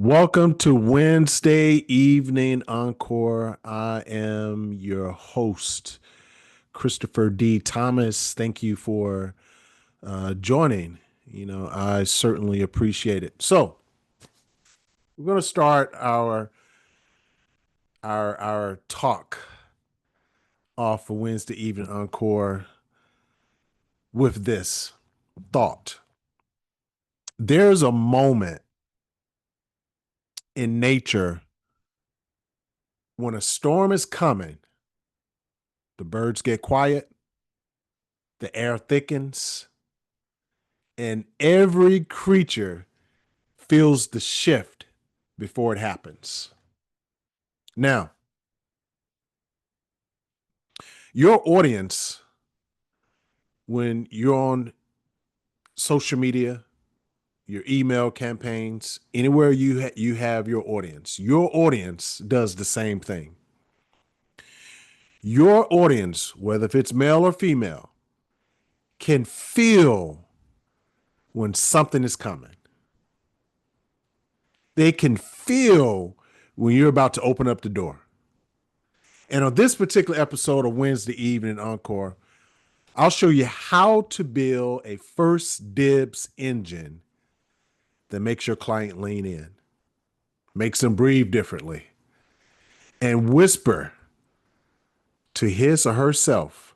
Welcome to Wednesday Evening Encore. I am your host, Christopher D. Thomas. Thank you for joining. I certainly appreciate it. So, we're going to start our talk off for Wednesday Evening Encore with this thought. There's a moment in nature when a storm is coming, the birds get quiet, the air thickens, and every creature feels the shift before it happens. Now, your audience, when you're on social media, your email campaigns, anywhere you have your audience does the same thing. Your audience, whether if it's male or female, can feel when something is coming. They can feel when you're about to open up the door. And on this particular episode of Wednesday Evening Encore, I'll show you how to build a First-Dibs engine that makes your client lean in, makes them breathe differently, and whisper to his or herself,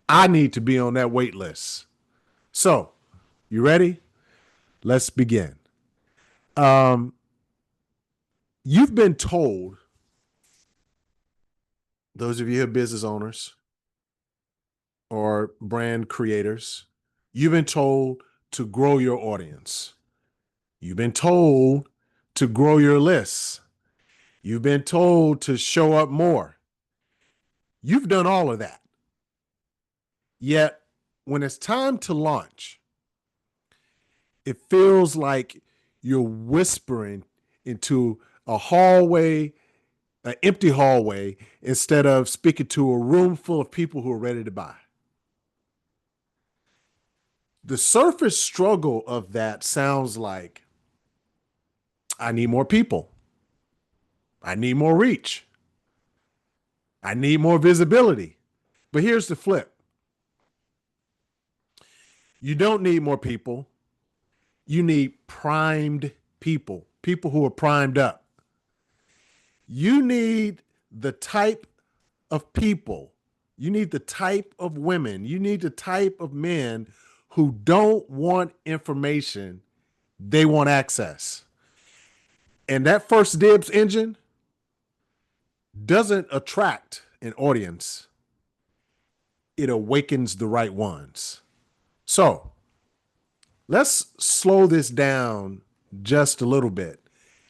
I need to be on that wait list. So, you ready? Let's begin. Um, you've been told, those of you who are business owners or brand creators, you've been told to grow your audience. You've been told to grow your lists. You've been told to show up more. You've done all of that. Yet, when it's time to launch, it feels like you're whispering into a hallway, an empty hallway, instead of speaking to a room full of people who are ready to buy. The surface struggle of that sounds like, I need more people. I need more reach. I need more visibility. But here's the flip. You don't need more people. You need primed people, people who are primed up. You need the type of people, you need the type of women, you need the type of men who don't want information, they want access. And that First-Dibs engine doesn't attract an audience, it awakens the right ones. So let's slow this down just a little bit.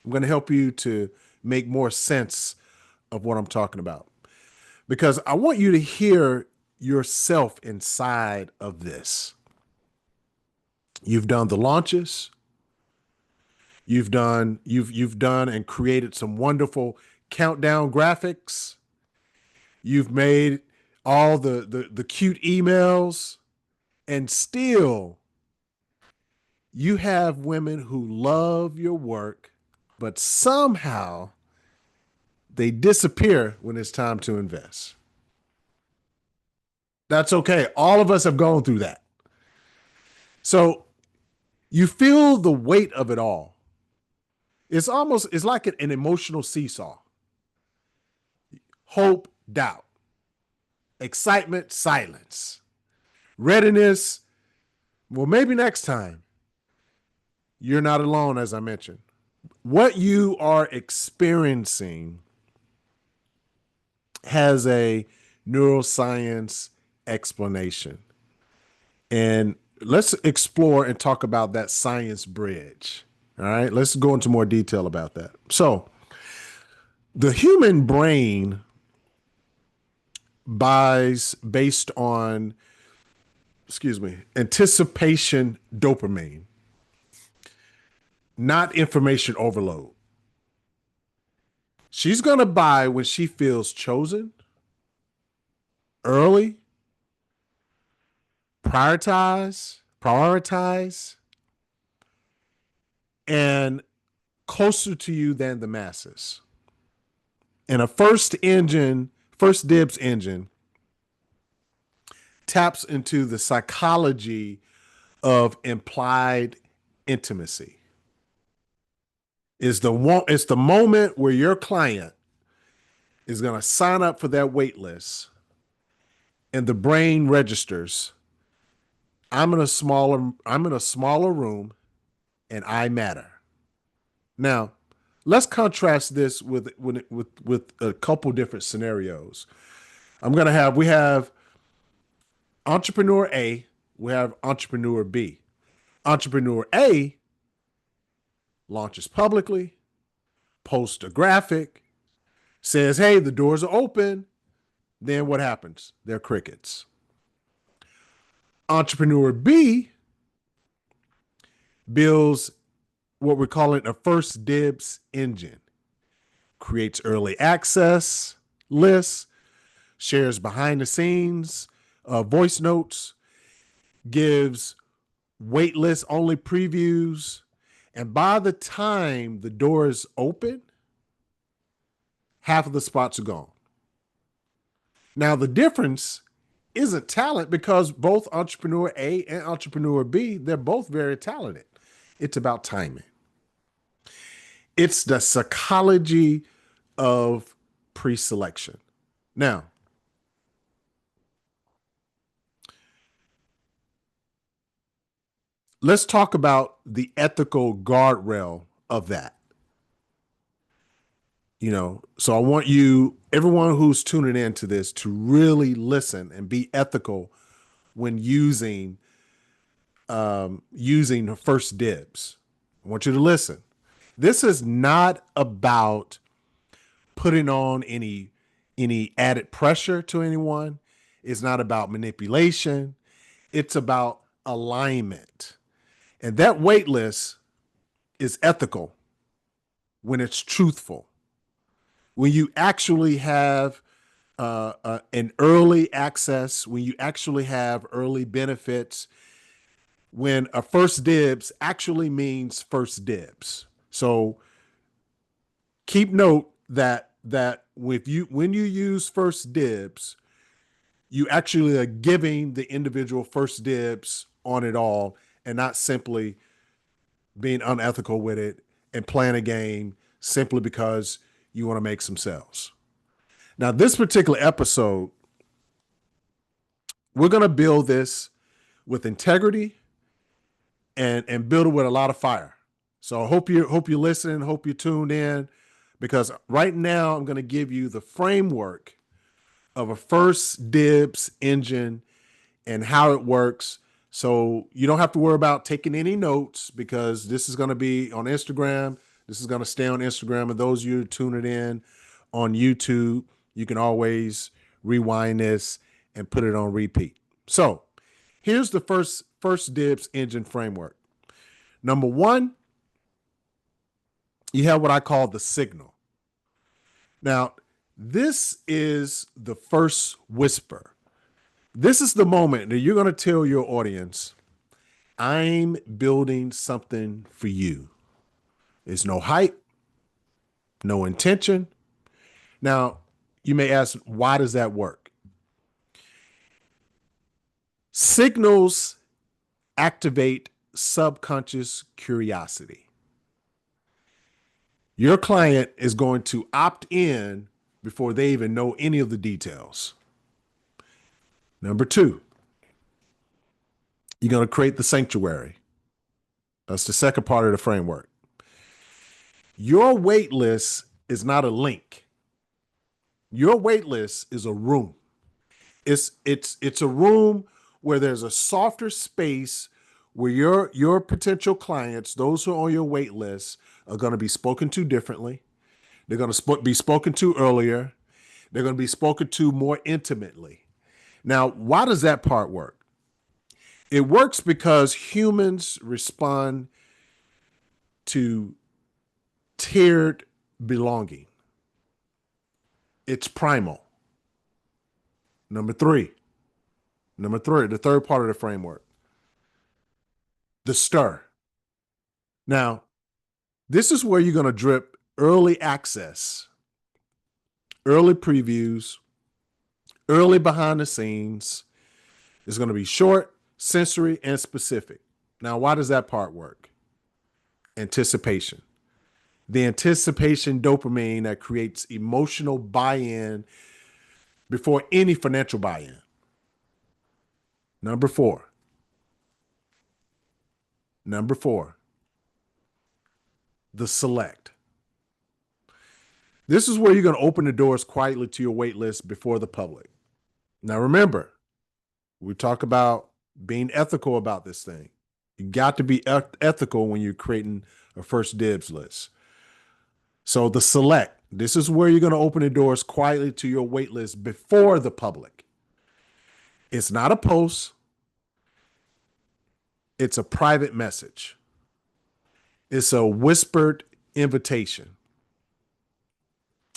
I'm going to help you to make more sense of what I'm talking about, because I want you to hear yourself inside of this. You've done the launches. You've done and created some wonderful countdown graphics. You've made all the cute emails, and still you have women who love your work, but somehow they disappear when it's time to invest. That's okay. All of us have gone through that. So you feel the weight of it all. It's like an emotional seesaw. Hope, doubt, excitement, silence, readiness. Well, maybe next time. You're not alone, as I mentioned. What you are experiencing has a neuroscience explanation. And let's explore and talk about that science bridge. All right, let's go into more detail about that. So, the human brain buys based on, anticipation dopamine, not information overload. She's going to buy when she feels chosen, early, prioritize, and closer to you than the masses. And a First-Dibs engine taps into the psychology of implied intimacy. It's the moment where your client is going to sign up for that wait list and the brain registers, I'm in a smaller room and I matter. Now, let's contrast this with a couple different scenarios. We have entrepreneur A, we have entrepreneur B. Entrepreneur A launches publicly, posts a graphic, says, hey, the doors are open. Then what happens? They're crickets. Entrepreneur B builds what we're calling a First-Dibs Engine, creates early access lists, shares behind the scenes voice notes, gives waitlist only previews. And by the time the doors open, half of the spots are gone. Now, the difference isn't talent, because both entrepreneur A and entrepreneur B, they're both very talented. It's about timing. It's the psychology of pre-selection. Now, let's talk about the ethical guardrail of that. So I want everyone who's tuning into this, to really listen and be ethical when using First-Dibs. I want you to listen. This is not about putting on any added pressure to anyone. It's not about manipulation. It's about alignment. And that wait list is ethical when it's truthful. When you actually have an early access, when you actually have early benefits, when a First-Dibs actually means first dibs. So keep note that when you use First-Dibs, you actually are giving the individual first dibs on it all, and not simply being unethical with it and playing a game simply because you want to make some sales. Now, this particular episode, we're going to build this with integrity and build it with a lot of fire. So I hope you're listening, hope you're tuned in, because right now I'm going to give you the framework of a First-Dibs engine and how it works. So you don't have to worry about taking any notes, because this is going to be on Instagram. This is going to stay on Instagram. And those of you tuning in on YouTube, you can always rewind this and put it on repeat. So here's the First-Dibs engine framework. Number one, you have what I call the signal. Now, this is the first whisper. This is the moment that you're going to tell your audience, I'm building something for you. There's no hype, no intention. Now, you may ask, why does that work? Signals activate subconscious curiosity. Your client is going to opt in before they even know any of the details. Number two, you're going to create the sanctuary. That's the second part of the framework. Your wait list is not a link. Your wait list is a room. It's a room where there's a softer space where your potential clients, those who are on your wait list, are going to be spoken to differently. They're going to be spoken to earlier. They're going to be spoken to more intimately. Now, why does that part work? It works because humans respond to tiered belonging. It's primal. Number three, the third part of the framework, the stir. Now, This is where you're going to drip early access, early previews, early behind the scenes. It's going to be short, sensory, and specific. Now, why does that part work? Anticipation. The anticipation dopamine that creates emotional buy-in before any financial buy-in. Number four, the select. This is where you're going to open the doors quietly to your wait list before the public. Now, remember, we talk about being ethical about this thing. You got to be ethical when you're creating a first dibs list. So the select, this is where you're going to open the doors quietly to your wait list before the public. It's not a post. It's a private message. It's a whispered invitation.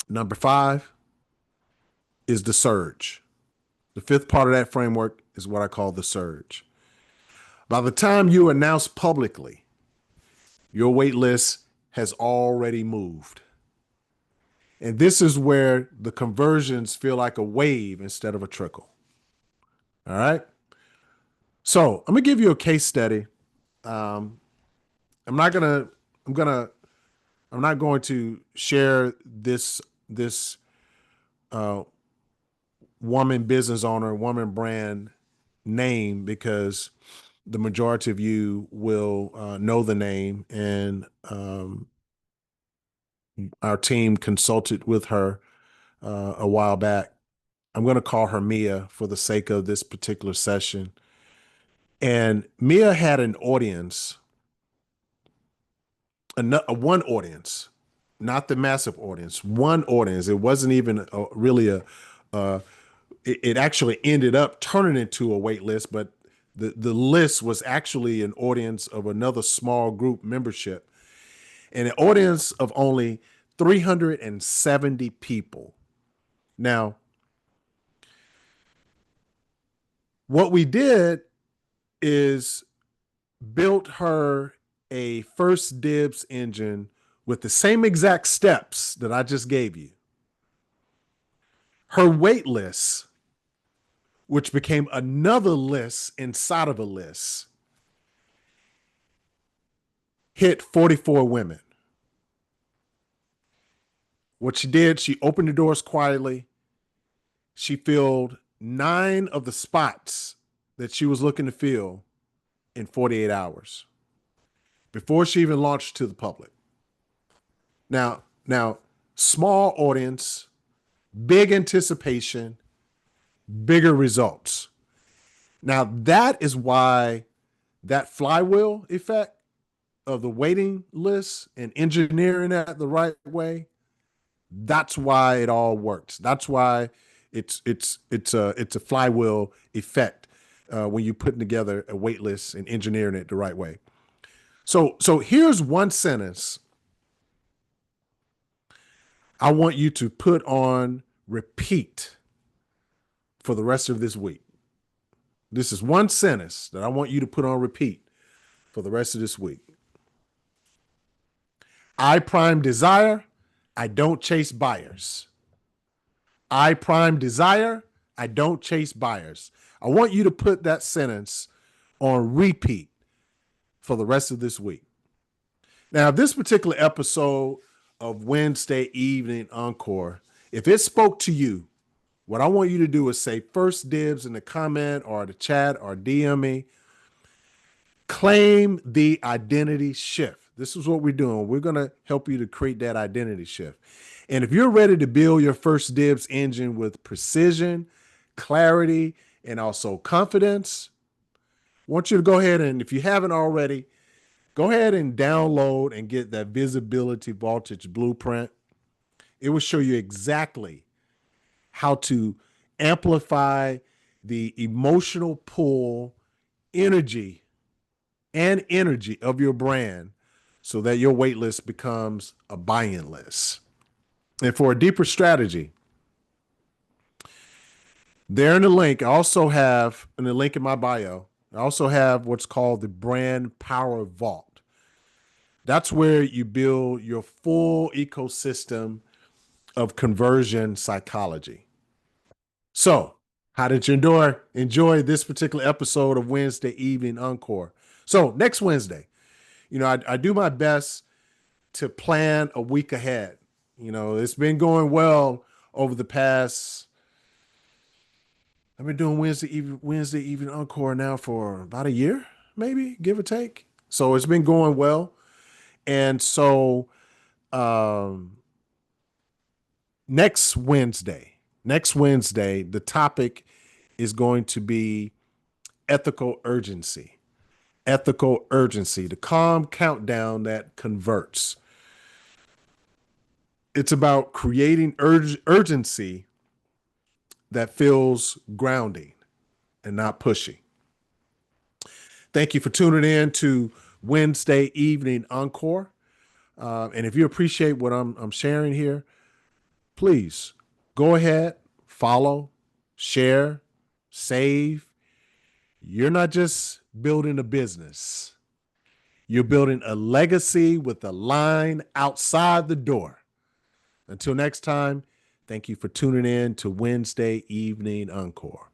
Number 5 is the surge. The 5th part of that framework is what I call the surge. By the time you announce publicly, your wait list has already moved. And this is where the conversions feel like a wave instead of a trickle. All right. So I'm gonna give you a case study. I'm not going to share this woman business owner, woman brand name, because the majority of you will know the name, and our team consulted with her a while back. I'm going to call her Mia for the sake of this particular session. And Mia had an audience, one audience, not the massive audience, one audience. It wasn't even it actually ended up turning into a wait list, but the list was actually an audience of another small group membership, and an audience of only 370 people. Now, what we did is built her a First-Dibs engine with the same exact steps that I just gave you. Her wait list, which became another list inside of a list, hit 44 women. What she did, she opened the doors quietly. She filled 9 of the spots that she was looking to fill in 48 hours before she even launched to the public. Now, small audience, big anticipation, bigger results. Now, that is why that flywheel effect of the waiting list and engineering that the right way, that's why it all works. That's why it's a flywheel effect when you're putting together a wait list and engineering it the right way. So here's one sentence I want you to put on repeat for the rest of this week. This is one sentence that I want you to put on repeat for the rest of this week. I prime desire. I don't chase buyers. I prime desire. I don't chase buyers. I want you to put that sentence on repeat for the rest of this week. Now, this particular episode of WinsDay Evening Encore, if it spoke to you, what I want you to do is say first dibs in the comment or the chat or DM me. Claim the identity shift. This is what we're doing. We're going to help you to create that identity shift. And if you're ready to build your first dibs engine with precision, clarity, and also confidence, I want you to go ahead and, if you haven't already, go ahead and download and get that visibility voltage blueprint. It will show you exactly how to amplify the emotional pull, energy of your brand so that your wait list becomes a buy-in list. And for a deeper strategy, there in the link, I also have, in the link in my bio, I also have what's called the Brand Power Vault. That's where you build your full ecosystem of conversion psychology. So, how did you enjoy this particular episode of Wednesday Evening Encore? So, next Wednesday, I do my best to plan a week ahead. It's been going well over the past. I've been doing Wednesday Evening Encore now for about a year, maybe give or take. So it's been going well, and so um, next Wednesday, the topic is going to be ethical urgency. Ethical urgency, the calm countdown that converts. It's about creating urgency that feels grounding and not pushy. Thank you for tuning in to Wednesday Evening Encore. And if you appreciate what I'm sharing here, please go ahead, follow, share, save. You're not just building a business, you're building a legacy with a line outside the door. Until next time, thank you for tuning in to Wednesday Evening Encore.